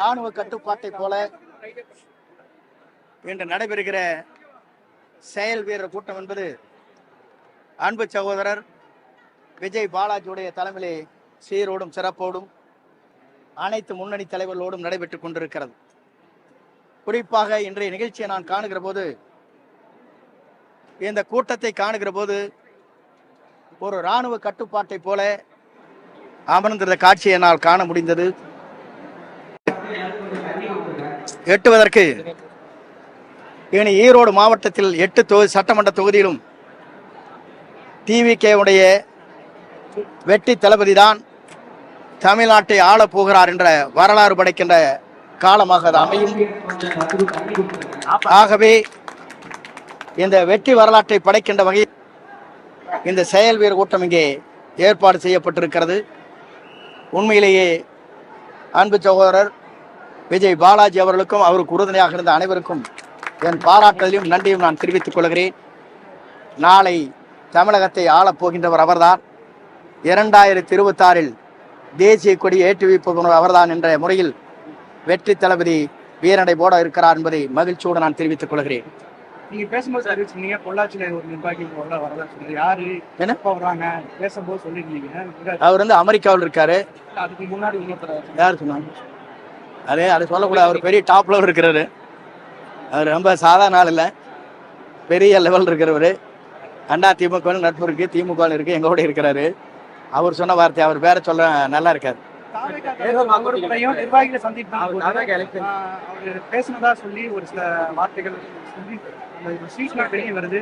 ராணுவ கட்டுப்பாட்டை போல இன்று நடைபெறுகிற செயல் வீரர் கூட்டம் என்பது அன்பு சகோதரர் விஜய் பாலாஜியுடைய தலைமையிலே சீரோடும் சிறப்போடும் அனைத்து முன்னணி தலைவர்களோடும் நடைபெற்றுக் கொண்டிருக்கிறது. குறிப்பாக இன்றைய நிகழ்ச்சியை நான் காணுகிற போது, இந்த கூட்டத்தை காணுகிற போது ஒரு இராணுவ கட்டுப்பாட்டை போல அமர்ந்திருந்த காட்சியை என்னால் காண முடிந்தது. எட்டுவதற்கு இனி ஈரோடு மாவட்டத்தில் 8 சட்டமன்ற தொகுதியிலும் டிவிகேவுடைய வெற்றி தளபதி தான் தமிழ்நாட்டை ஆளப் போகிறார் என்ற வரலாறு படைக்கின்ற காலமாக அது அமையும். ஆகவே இந்த வெற்றி வரலாற்றை படைக்கின்ற வகையில் இந்த செயல் வீரர் கூட்டம் இங்கே ஏற்பாடு செய்யப்பட்டிருக்கிறது. உண்மையிலேயே அன்பு சகோதரர் விஜய் பாலாஜி அவர்களுக்கும் அவருக்கு உறுதுணையாக இருந்த அனைவருக்கும் என் பாராட்டுதலையும் நன்றியும் நான் தெரிவித்துக் கொள்கிறேன். நாளை தமிழகத்தை ஆளப்போகின்றவர் அவர்தான். 2026 தேசிய கொடி ஏற்றி வைப்பவர் அவர்தான் என்ற முறையில் வெற்றி தளபதி வீரநடை போட இருக்கிறார் என்பதை மகிழ்ச்சியோடு நான் தெரிவித்துக் கொள்கிறேன். நீங்க பேசும்போது அறிவிச்சீங்க பொள்ளாச்சியில ஒரு நிர்வாகி வரதா சொன்னீங்க. யாரு என்ன வர்றாங்க பேசும்போது சொல்லிருந்தீங்க. அவர் வந்து அமெரிக்காவில் இருக்காரு. அதுக்கு முன்னாடி யார் சொன்னாங்க? அது சொல்லக்கூடாது. அவர் பெரிய டாப் லெவல் இருக்கிறாரு. அவர் ரொம்ப சாதாரண ஆள் இல்லை, பெரிய லெவல் இருக்கிறவர். அண்ணா திமுக நட்பு இருக்கு, திமுக இருக்கு, எங்களோட இருக்கிறாரு. அவர் சொன்ன வார்த்தை அவர் பேர சொல்ல நல்லா இருக்காரு. நிர்வாகிகளை சந்திப்பு பேசினதா சொல்லி ஒரு சில வார்த்தைகள் வெளியே வருது.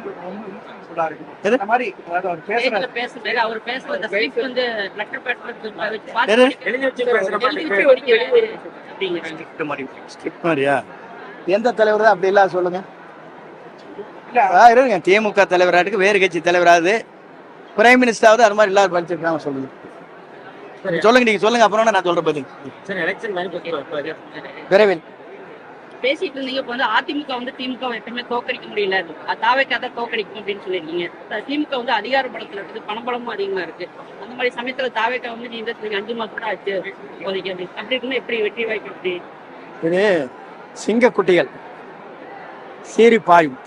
எந்த தலைவர் தான் அப்படி இல்ல சொல்லுங்க. இருங்க, திமுக தலைவராக வேறு கட்சி தலைவராது பிரைம் மினிஸ்டராவது அது மாதிரி எல்லாரும் படிச்சிருக்காங்க. சொல்லுங்க சொல்லுங்க, நீங்க சொல்லுங்க, அப்புறம் நான் சொல்ற பதில் விரைவில் பேசிட்டு இருந்தீங்க. இப்போ வந்து அதிமுக வந்து திமுக எப்பவுமே தோக்கடிக்க முடியல, தாவேக்காக தோக்கடிக்கும் அப்படின்னு சொல்லியிருக்கீங்க. திமுக வந்து அதிகார பலத்துல இருக்குது, பணபலமும் அதிகமா இருக்கு. அந்த மாதிரி சமயத்துல தாவேக்கா வந்து நீங்க 5 மாசம் கூட ஆச்சு இப்போதைக்கு அப்படி இருக்குன்னு எப்படி வெற்றி வாய்ப்பு? எப்படி இது சிங்க குட்டிகள் சீறி பாயும்.